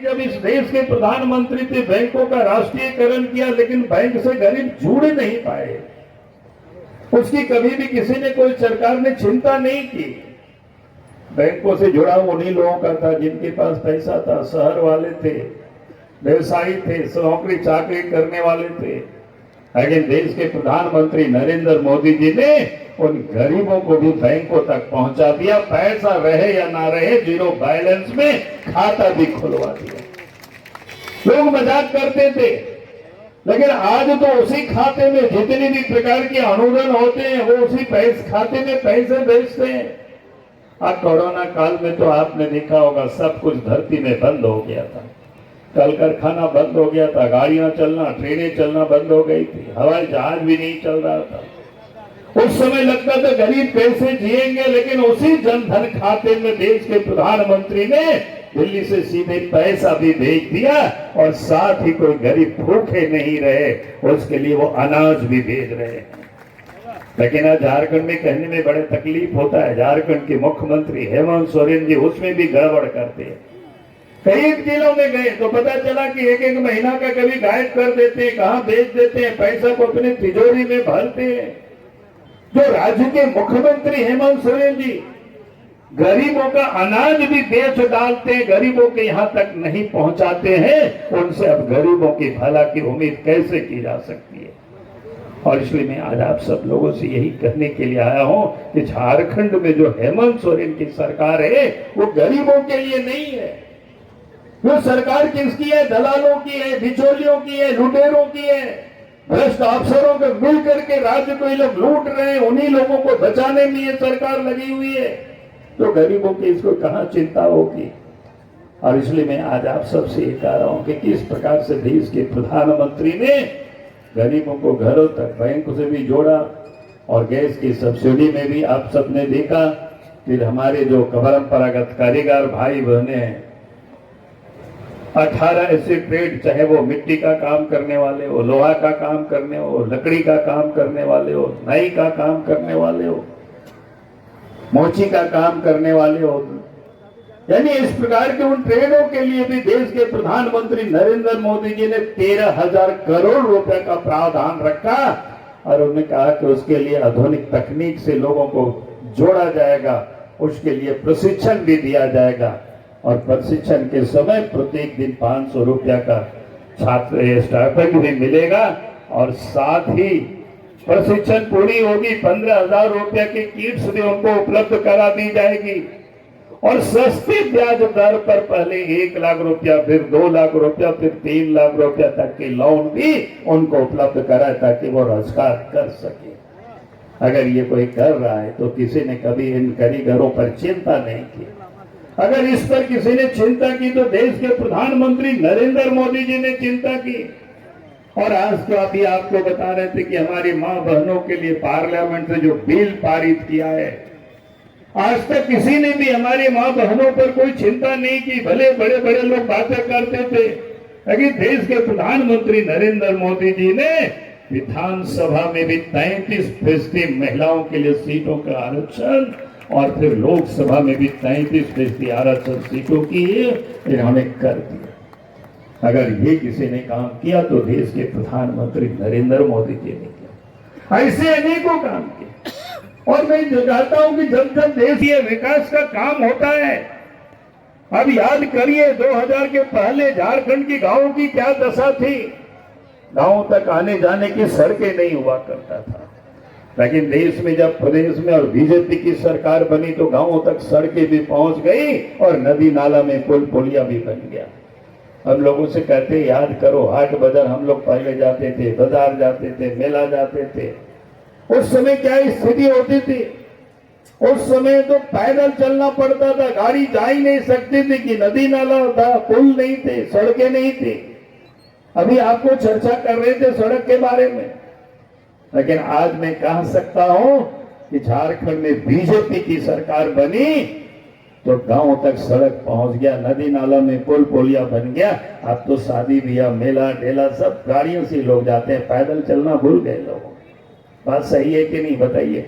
जब इस देश के प्रधानमंत्री थे बैंकों का राष्ट्रीयकरण किया, लेकिन बैंक से गरीब जुड़ नहीं पाए। उसकी कभी भी किसी ने, कोई सरकार ने चिंता नहीं की। बैंकों से जुड़ा उन्हीं लोगों का था जिनके पास पैसा था, शहर वाले थे, व्यवसायी थे, नौकरी चाकरी करने वाले थे। लेकिन देश के प्रधानमंत्री नरेंद्र मोदी जी ने उन गरीबों को भी बैंकों तक पहुंचा दिया। पैसा रहे या ना रहे, जीरो बैलेंस में खाता भी खुलवा दिया। लोग मजाक करते थे, लेकिन आज तो उसी खाते में जितनी भी प्रकार के अनुदान होते हैं वो उसी खाते में पैसे भेजते हैं। आज कोरोना काल में तो आपने देखा होगा, सब कुछ धरती में बंद हो गया था। कल कारखाना बंद हो गया था, गाड़ियां चलना, ट्रेनें चलना बंद हो गई थी, हवाई जहाज भी नहीं चल रहा था। उस समय लगता था गरीब कैसे जिएंगे, लेकिन उसी जनधन खाते में देश के प्रधानमंत्री ने दिल्ली से सीधे पैसा भी भेज दिया और साथ ही कोई गरीब भूखे नहीं रहे, उसके लिए वो अनाज भी भेज रहे हैं। लेकिन आज झारखंड में कहने में बड़े तकलीफ होता है, झारखंड के मुख्यमंत्री हेमंत सोरेन जी उसमें भी गड़बड़ करते हैं। कई जिलों में गए तो पता चला कि एक एक महीना का कभी गायब कर देते हैं, कहां भेज देते हैं, पैसा को अपनी तिजोरी में भरते हैं। जो राज्य के मुख्यमंत्री हेमंत सोरेन जी गरीबों का अनाज भी बेच डालते हैं, गरीबों के यहां तक नहीं पहुंचाते हैं, उनसे अब गरीबों की भला की उम्मीद कैसे की जा सकती है। और इसलिए मैं आज आप सब लोगों से यही कहने के लिए आया हूं कि झारखंड में जो हेमंत सोरेन की सरकार है वो गरीबों के लिए नहीं है। वो सरकार किसकी है? दलालों की है, बिचौलियों की है, लुटेरों की है, भ्रष्ट अफसरों के मिल करके राज्य को ये लोग लूट रहे हैं। उन्हीं लोगों को बचाने में ये सरकार लगी हुई है, तो गरीबों की इसको कहां चिंता होगी। और इसलिए मैं आज आप सबसे ये कह रहा हूं कि किस प्रकार से देश के प्रधानमंत्री ने गरीबों को घरों तक बैंक से भी जोड़ा, और गैस की सब्सिडी में भी आप सबने देखा। फिर हमारे जो परंपरागत कारीगर भाई बहने हैं, 18 ऐसे ट्रेड, चाहे वो मिट्टी का काम करने वाले हो, लोहा का काम करने हो, लकड़ी का काम करने वाले हो, नाई का काम करने वाले हो, मोची का काम करने वाले हो, यानी इस प्रकार के उन ट्रेडों के लिए भी देश के प्रधानमंत्री नरेंद्र मोदी जी ने 13,000 करोड़ रुपए का प्रावधान रखा। और उन्होंने कहा कि उसके लिए आधुनिक तकनीक से लोगों को जोड़ा जाएगा, उसके लिए प्रशिक्षण भी दिया जाएगा। और प्रशिक्षण के समय प्रत्येक दिन 500 रुपया का छात्र स्टाइपेंड भी मिलेगा। और साथ ही प्रशिक्षण पूरी होगी, 15,000 रुपया की किट्स भी उनको उपलब्ध करा दी जाएगी। और सस्ती ब्याज दर पर पहले 1 लाख रुपया, फिर 2 लाख रुपया, फिर 3 लाख रुपया तक के लोन भी उनको उपलब्ध कराए, ताकि वो रोजगार कर सके। अगर ये कोई कर रहा है तो किसी ने कभी इन कारीगरों पर चिंता नहीं की। अगर इस पर किसी ने चिंता की तो देश के प्रधानमंत्री नरेंद्र मोदी जी ने चिंता की। और आज तो अभी आपको बता रहे थे कि हमारी मां बहनों के लिए पार्लियामेंट से जो बिल पारित किया है, आज तक किसी ने भी हमारी मां बहनों पर कोई चिंता नहीं की। भले बड़े बड़े लोग बातें करते थे, लेकिन देश के प्रधानमंत्री नरेंद्र मोदी जी ने विधानसभा में भी 33% महिलाओं के लिए सीटों का आरक्षण, और फिर लोकसभा में भी 33% आरक्षण सीटों की इन्होंने कर दिया। अगर ये किसी ने काम किया तो देश के प्रधानमंत्री नरेंद्र मोदी जी ने किया। ऐसे अनेकों काम किए। और मैं चाहता हूं कि जब जब देश ये विकास का काम होता है, अब याद करिए 2000 के पहले झारखंड की गांवों की क्या दशा थी। गांवों तक आने जाने की सड़कें नहीं हुआ करता था, लेकिन देश में जब प्रदेश में और बीजेपी की सरकार बनी तो गांवों तक सड़कें भी पहुंच गई और नदी नाला में पुल पुलिया भी बन गया। हम लोगों से कहते याद करो, हाट बाजार हम लोग पहले जाते थे, बाजार जाते थे, मेला जाते थे। उस समय क्या स्थिति होती थी? उस समय तो पैदल चलना पड़ता था, गाड़ी जा ही नहीं सकती थी कि नदी नाला था, पुल नहीं थे, सड़कें नहीं थी। अभी आपको चर्चा कर रहे थे सड़क के बारे में, लेकिन आज मैं कह सकता हूं कि झारखंड में बीजेपी की सरकार बनी तो गांव तक सड़क पहुंच गया, नदी नाला में पुल पुलिया बन गया। अब तो शादी ब्याह, मेला ढेला सब गाड़ियों से लोग जाते हैं, पैदल चलना भूल गए लोग। बात सही है कि नहीं बताइए?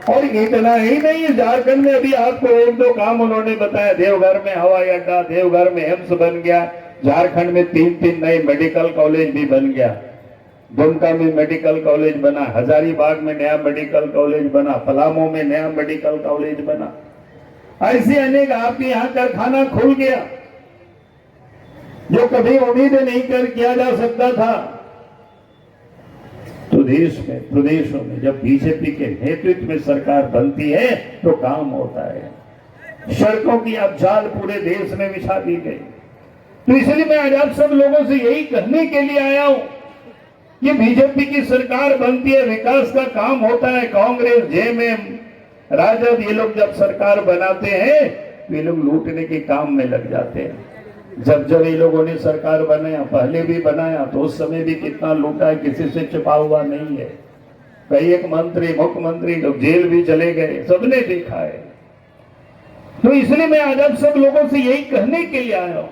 और इतना ही नहीं, झारखंड में अभी आपको एक दो काम उन्होंने बताया। देवघर में हवाई अड्डा, देवघर में एम्स बन गया, झारखंड में 3 नए मेडिकल कॉलेज भी बन गया। दुमका में मेडिकल कॉलेज बना, हजारीबाग में नया मेडिकल कॉलेज बना, पलामू में नया मेडिकल कॉलेज बना। ऐसे अनेक आपके यहाँ कारखाना खुल गया जो कभी उम्मीद नहीं कर किया जा सकता था। तो देश में, प्रदेशों में जब बीजेपी के नेतृत्व में सरकार बनती है तो काम होता है। सड़कों की अब जाल पूरे देश में बिछा दी गई। तो इसलिए मैं आज आप सब लोगों से यही कहने के लिए आया हूं कि बीजेपी की सरकार बनती है, विकास का काम होता है। कांग्रेस, जेएमएम, राजद, ये लोग जब सरकार बनाते हैं तो ये लोग लूटने के काम में लग जाते हैं। जब जब ये लोगों ने सरकार बनाया, पहले भी बनाया, तो उस समय भी कितना लूटा है, किसी से छिपा हुआ नहीं है। कई एक मंत्री, मुख्यमंत्री लोग जेल भी चले गए, सबने देखा है। तो इसलिए मैं आज आप सब लोगों से यही कहने के लिए आया हूं,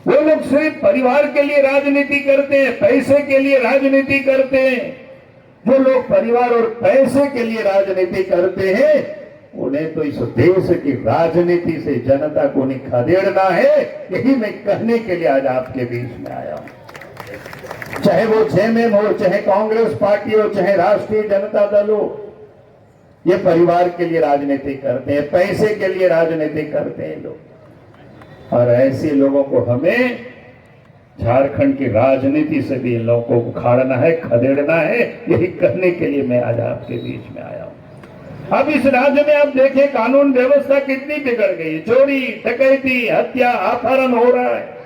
वो लोग सिर्फ परिवार के लिए राजनीति करते हैं, पैसे के लिए राजनीति करते हैं। जो लोग परिवार और पैसे के लिए राजनीति करते हैं उन्हें तो इस देश की राजनीति से जनता को नहीं खदेड़ना है। यही मैं कहने के लिए आज आपके बीच में आया हूं। चाहे वो जेएमएम हो, चाहे कांग्रेस पार्टी हो, चाहे राष्ट्रीय जनता दल हो, ये परिवार के लिए राजनीति करते हैं, पैसे के लिए राजनीति करते हैं लोग। और ऐसे लोगों को हमें झारखंड की राजनीति से भी इन लोगों को उखाड़ना है, खदेड़ना है। यही कहने के लिए मैं आज आपके बीच में आया हूं। अब इस राज्य में आप देखें कानून व्यवस्था कितनी बिगड़ गई। चोरी, डकैती, हत्या, अपहरण हो रहा है।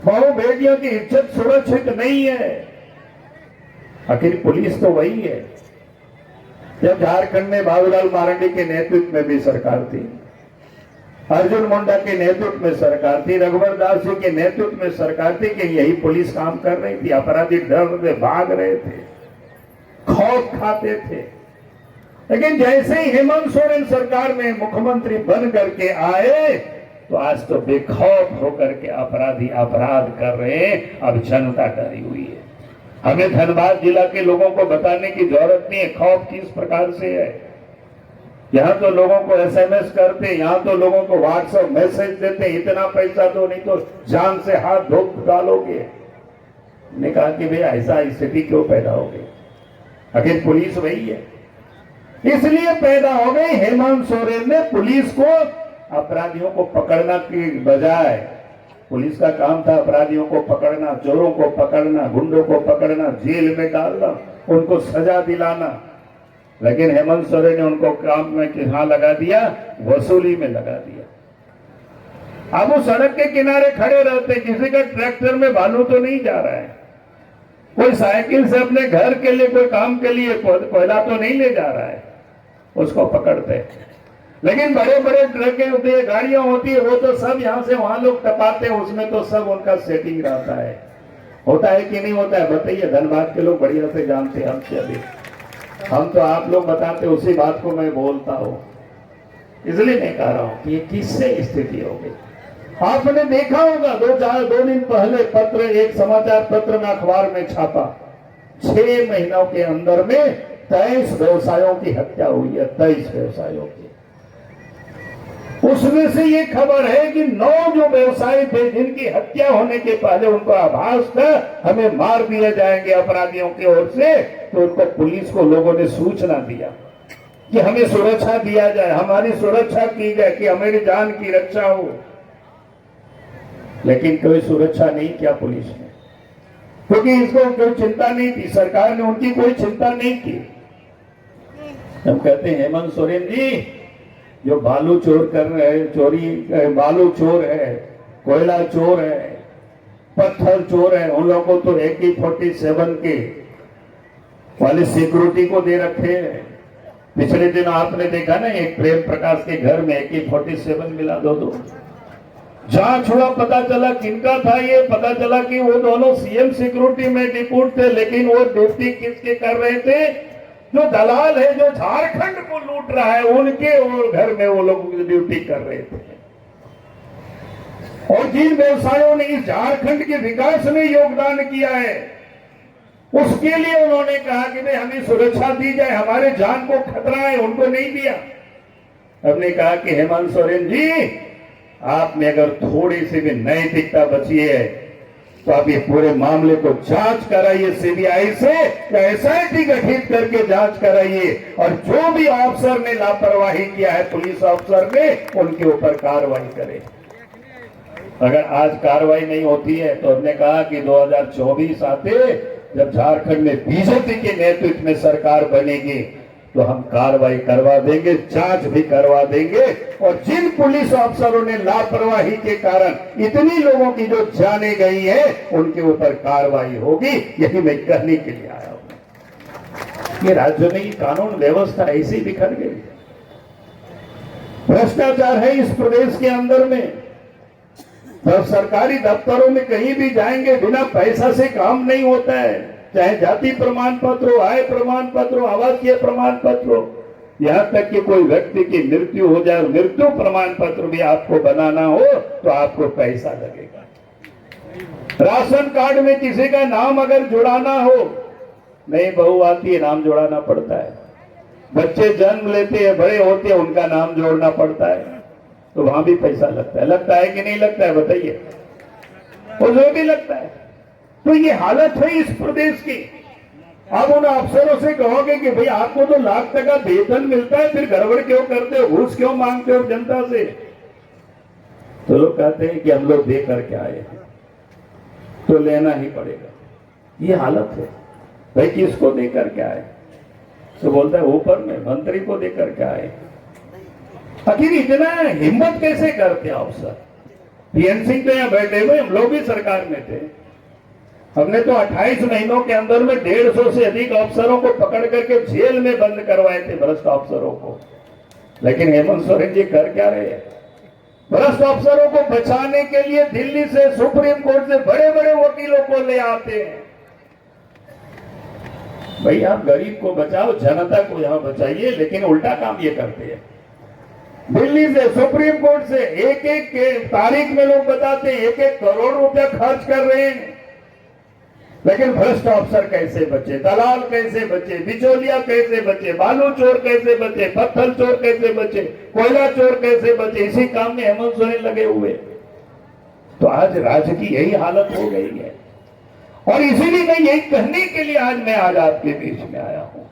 बहु बेटियों की इज्जत सुरक्षित नहीं है। आखिर पुलिस तो वही है। जब झारखंड में बाबूलाल मारंडी के नेतृत्व में भी सरकार थी, अर्जुन मुंडा के नेतृत्व में सरकार थी, रघुवर दास जी के नेतृत्व में सरकार थी, कि यही पुलिस काम कर रही थी। अपराधी डर में भाग रहे थे, खौफ खाते थे। लेकिन जैसे ही हेमंत सोरेन सरकार में मुख्यमंत्री बन करके आए तो आज तो बेखौफ होकर के अपराधी अपराध कर रहे हैं। अब जनता डरी हुई है। हमें धनबाद जिला के लोगों को बताने की जरूरत नहीं है खौफ किस प्रकार से है। यहाँ तो लोगों को एसएमएस करते, यहाँ तो लोगों को व्हाट्सएप मैसेज देते, इतना पैसा दो नहीं तो जान से हाथ धो डालोगे। ने कहा कि भाई ऐसा स्थिति क्यों पैदा हो गई? आखिर पुलिस वही है, इसलिए पैदा हो गई। हेमंत सोरेन ने पुलिस को अपराधियों को पकड़ना की बजाय, पुलिस का काम था अपराधियों को पकड़ना, चोरों को पकड़ना, गुंडों को पकड़ना, जेल में डालना, उनको सजा दिलाना। लेकिन हेमंत सोरेन ने उनको काम में कहां लगा दिया? वसूली में लगा दिया। अब वो सड़क के किनारे खड़े रहते, किसी का ट्रैक्टर में बालू तो नहीं जा रहा है, कोई साइकिल से अपने घर के लिए, कोई काम के लिए कोयला तो नहीं ले जा रहा है, उसको पकड़ते। लेकिन बड़े बड़े ट्रकें होती है, गाड़ियां होती है, वो तो सब यहां से वहां लोग टपाते हैं, उसमें तो सब उनका सेटिंग रहता है। होता है कि नहीं होता है? बताइए। धनबाद के लोग बढ़िया से जानते हैं हमसे अधिक। हम तो आप लोग बताते, उसी बात को मैं बोलता हूं। इसलिए मैं कह रहा हूं कि ये किससे स्थिति हो गई। आपने देखा होगा 2 दिन पहले पत्र, एक समाचार पत्र में, अखबार में छापा, 6 महीनों के अंदर में 23 व्यवसायों की हत्या हुई है। 23 व्यवसायों की। उसमें से ये खबर है कि 9 जो व्यवसायी थे जिनकी हत्या होने के पहले उनको आभास था हमें मार दिए जाएंगे अपराधियों की ओर से, तो उनको पुलिस को लोगों ने सूचना दिया कि हमें सुरक्षा दिया जाए, हमारी सुरक्षा की जाए, कि हमारी जान की रक्षा हो। लेकिन कोई सुरक्षा नहीं किया पुलिस ने, क्योंकि इसको कोई चिंता नहीं थी। सरकार ने उनकी कोई चिंता नहीं की। हम कहते हैं हेमंत सोरेन जी जो बालू चोर कर रहे हैं, बालू चोर है, कोयला चोर है, पत्थर चोर है, उन लोगों को तो AK-47 के वाले सिक्योरिटी को दे रखे हैं। पिछले दिन आपने देखा ना, एक प्रेम प्रकाश के घर में AK-47 मिला, 2 जांच हुआ, पता चला किनका था ये, पता चला कि वो दोनों सीएम सिक्योरिटी में डिप्यूट थे। लेकिन वो ड्यूटी किसके कर रहे थे? जो दलाल है, जो झारखंड को लूट रहा है, उनके और घर में वो लोग ड्यूटी कर रहे थे। और जिन व्यवसायों ने इस झारखंड के विकास में योगदान किया है, उसके लिए उन्होंने कहा कि भाई हमें सुरक्षा दी जाए, हमारे जान को खतरा है, उनको नहीं दिया। हमने कहा कि हेमंत सोरेन जी, आप में अगर थोड़ी सी भी नैतिकता बची है तो आप ये पूरे मामले को जांच कराइए सीबीआई से या एसआईटी गठित करके जांच कराइए, और जो भी अफसर ने लापरवाही किया है, पुलिस अफसर ने, उनके ऊपर कार्रवाई करें। अगर आज कार्रवाई नहीं होती है तो हमने कहा कि 2024 आते, जब झारखंड में बीजेपी के नेतृत्व में सरकार बनेगी तो हम कार्रवाई करवा देंगे, जांच भी करवा देंगे, और जिन पुलिस अफसरों ने लापरवाही के कारण इतनी लोगों की जो जाने गई है, उनके ऊपर कार्रवाई होगी। यही मैं कहने के लिए आया हूं। ये राज्य में कानून व्यवस्था ऐसी बिखर गई है, भ्रष्टाचार है इस प्रदेश के अंदर में। तो सरकारी दफ्तरों में कहीं भी जाएंगे, बिना पैसा से काम नहीं होता है, चाहे जाति प्रमाण पत्र हो, आय प्रमाण पत्र हो, आवासीय प्रमाण पत्र हो, यहां तक कि कोई व्यक्ति की मृत्यु हो जाए, मृत्यु प्रमाण पत्र भी आपको बनाना हो तो आपको पैसा लगेगा। राशन कार्ड में किसी का नाम अगर जुड़ाना हो, नई बहू आती है, नाम जुड़ाना पड़ता है। बच्चे जन्म लेते हैं, बड़े होते हैं, उनका नाम जोड़ना पड़ता है, तो वहां भी पैसा लगता है कि नहीं लगता है, बताइए। और जो भी लगता है। तो ये हालत है इस प्रदेश की। अब उन अफसरों से कहोगे कि भाई आपको तो लाख टका वेतन मिलता है, फिर गड़बड़ क्यों करते हो, घूस क्यों मांगते हो जनता से? तो लोग कहते हैं कि हम लोग दे करके आए हैं, तो लेना ही पड़ेगा। ये हालत है। भाई किसको दे करके आए? तो बोलता है ऊपर में मंत्री को दे करके आए। आखिर इतना हिम्मत कैसे करते अफसर? पीएन सिंह तो यहाँ बैठे हुए, हम लोग भी सरकार में थे। हमने तो 28 महीनों के अंदर में 150 से अधिक अफसरों को पकड़ करके जेल में बंद करवाए थे, भ्रष्ट अफसरों को। लेकिन हेमंत सोरेन जी कर क्या रहे हैं? भ्रष्ट अफसरों को बचाने के लिए दिल्ली से, सुप्रीम कोर्ट से बड़े बड़े वकीलों को ले आते हैं। भाई आप गरीब को बचाओ, जनता को यहां बचाइए, लेकिन उल्टा काम ये करते हैं। दिल्ली से, सुप्रीम कोर्ट से एक एक तारीख में लोग बताते हैं 1-1 करोड़ रुपया खर्च कर रहे हैं, लेकिन भ्रष्ट अफसर कैसे बचे, दलाल कैसे बचे, बिचौलिया कैसे बचे, बालू चोर कैसे बचे, पत्थर चोर कैसे बचे, कोयला चोर कैसे बचे, इसी काम में हेमंत सोरेन लगे हुए। तो आज राज्य की यही हालत हो गई है, और इसीलिए मैं यही कहने के लिए आज आपके बीच में आया हूं।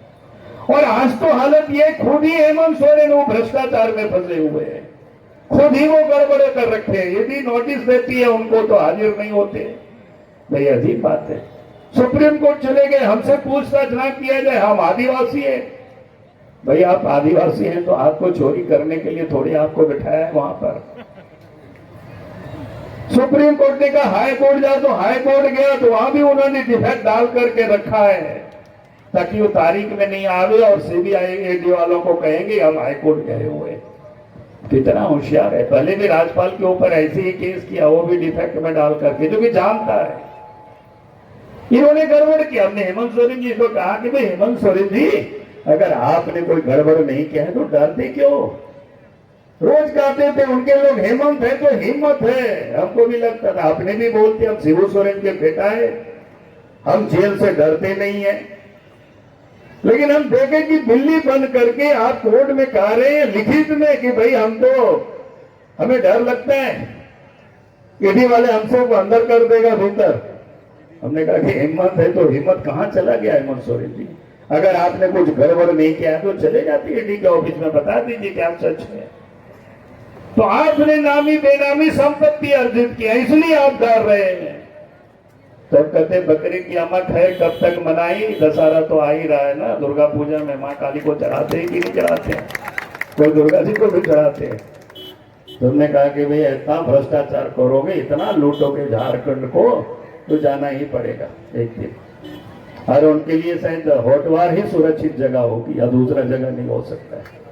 और आज तो हालत ये, खुद ही हेमंत सोरेन वो भ्रष्टाचार में फंसे हुए हैं, खुद ही वो गड़बड़े कर रखे हैं। यदि नोटिस देती है उनको तो हाजिर नहीं होते। भाई अजीब बात है। सुप्रीम कोर्ट चले गए, हमसे पूछताछ ना किया जाए, हम आदिवासी हैं। भाई आप आदिवासी हैं तो आपको चोरी करने के लिए थोड़ी आपको बिठाया है वहां पर। सुप्रीम कोर्ट ने कहा हाई कोर्ट जाओ, तो हाई कोर्ट गया तो वहां भी उन्होंने डिफेक्ट डाल करके रखा है, ताकि वो तारीख में नहीं आवे और सीबीआई वालों को कहेंगे हम हाई कोर्ट गए हुए। कितना होशियार है। पहले भी राज्यपाल के ऊपर ऐसे ही केस किया, वो भी डिफेक्ट में डाल करके, जो कि जानता है इन्होंने गड़बड़ किया। हमने हेमंत सोरेन जी को कहा कि भाई हेमंत सोरेन जी, अगर आपने कोई गड़बड़ नहीं किया है तो डरते क्यों? रोज कहते थे उनके लोग हेमंत है तो हिम्मत है। हमको भी लगता था, आपने भी बोलते हम शिबू सोरेन के बेटा है, हम जेल से डरते नहीं है। लेकिन हम देखे कि बिल्ली बंद करके आप कोर्ट में कह रहे हैं लिखित में कि भाई हमें डर लगता है, ईडी वाले हमसे को अंदर कर देगा भीतर। हमने कहा कि हिम्मत है तो हिम्मत कहां चला गया हेमंत सोरेन जी? अगर आपने कुछ गड़बड़ नहीं किया तो चले जाती ईडी के ऑफिस में, बता दीजिए क्या सच है। तो आपने नामी बेनामी संपत्ति अर्जित किया, इसलिए आप डर रहे हैं। तो कहते बकरी की आमद है कब तक मनाई, दशहरा तो आ ही रहा है ना। दुर्गा पूजा में माँ काली को चढ़ाते हैं कि नहीं चढ़ाते हैं? कोई दुर्गा जी को भी चढ़ाते हैं। तुमने कहा कि भाई इतना भ्रष्टाचार करोगे, इतना लूटोगे झारखंड को, तो जाना ही पड़ेगा एक दिन। और उनके लिए शायद होटवार ही सुरक्षित जगह होगी, या दूसरा जगह नहीं हो सकता है।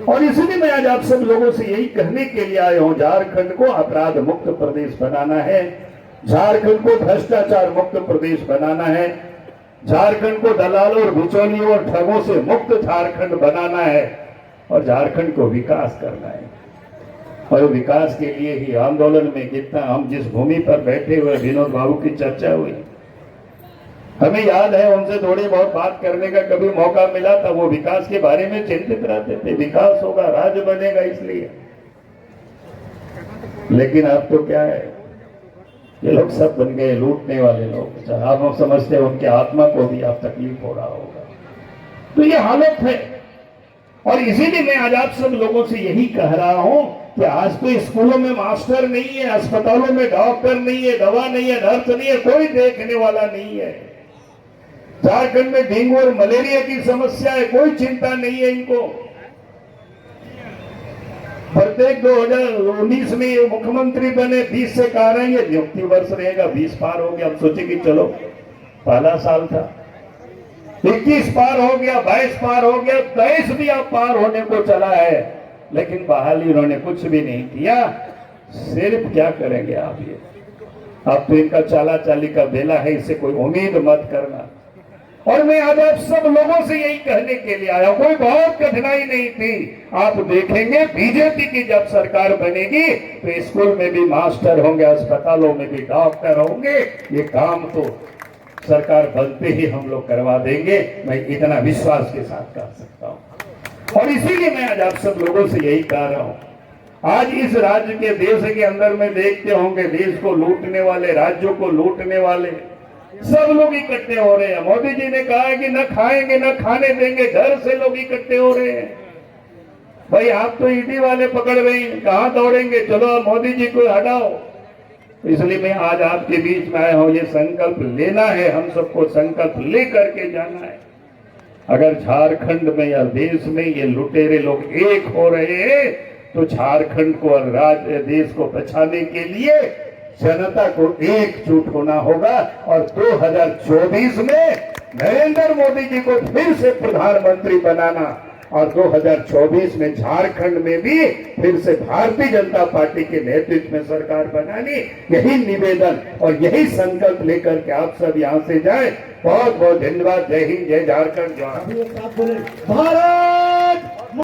और इसलिए मैं आज आप सब लोगों से यही कहने के लिए आया हूं, झारखंड को अपराध मुक्त प्रदेश बनाना है, झारखंड को भ्रष्टाचार मुक्त प्रदेश बनाना है, झारखंड को दलालों और बिचौलियों और ठगों से मुक्त झारखंड बनाना है, और झारखंड को विकास करना है। और विकास के लिए ही आंदोलन में कितना हम जिस भूमि पर बैठे हुए विनोद बाबू की चर्चा हुई, हमें याद है उनसे थोड़ी बहुत बात करने का कभी मौका मिला था, वो विकास के बारे में चिंतित रहते थे, विकास होगा, राज्य बनेगा इसलिए। लेकिन अब तो क्या है, ये लोग सब बन गए लूटने वाले लोग। आप लोग समझते हैं उनकी आत्मा को भी आप तकलीफ हो रहा होगा। तो ये हालत है। और इसीलिए मैं आज आप सब लोगों से यही कह रहा हूं कि आज तो स्कूलों में मास्टर नहीं है, अस्पतालों में डॉक्टर नहीं है, दवा नहीं है, नर्स नहीं है, कोई देखने वाला नहीं है। झारखंड में डेंगू और मलेरिया की समस्या है, कोई चिंता नहीं है इनको। प्रत्येक 2019 में ये मुख्यमंत्री बने, 20 से कह रहे हैं ये नियुक्ति वर्ष रहेगा, 20 पार हो गया। अब सोचे कि चलो पहला साल था, 21 पार हो गया, 22 पार हो गया, 23 भी अब पार होने को चला है, लेकिन बहाली उन्होंने कुछ भी नहीं किया। सिर्फ क्या करेंगे आप, ये अब तो इनका चाला चाली का बेला है, इससे कोई उम्मीद मत करना। और मैं आज आप सब लोगों से यही कहने के लिए आया, कोई बहुत कठिनाई नहीं थी। आप देखेंगे बीजेपी की जब सरकार बनेगी तो स्कूल में भी मास्टर होंगे, अस्पतालों में भी डॉक्टर होंगे। ये काम तो सरकार बनते ही हम लोग करवा देंगे, मैं इतना विश्वास के साथ कह सकता हूं। और इसीलिए मैं आज आप सब लोगों से यही कह रहा हूं। आज इस राज्य के देश के अंदर में देखते होंगे, देश को लूटने वाले, राज्यों को लूटने वाले सब लोग इकट्ठे हो रहे हैं। मोदी जी ने कहा है कि न खाएंगे न खाने देंगे, घर से लोग इकट्ठे हो रहे हैं। भाई आप तो ईडी वाले पकड़ रहे हैं, कहां दौड़ेंगे, चलो मोदी जी को हटाओ। इसलिए मैं आज आपके बीच में आया हूं, ये संकल्प लेना है, हम सबको संकल्प ले करके जाना है। अगर झारखंड में या देश में ये लुटेरे लोग एक हो रहे हैं तो झारखंड को और राज्य देश को बचाने के लिए जनता को एकजुट होना होगा। और 2024 में नरेंद्र मोदी जी को फिर से प्रधानमंत्री बनाना और 2024 में झारखंड में भी फिर से भारतीय जनता पार्टी के नेतृत्व में सरकार बनानी, यही निवेदन और यही संकल्प लेकर के आप सब यहां से जाएं। बहुत बहुत धन्यवाद। जय हिंद, जय झारखंड, जय भारत।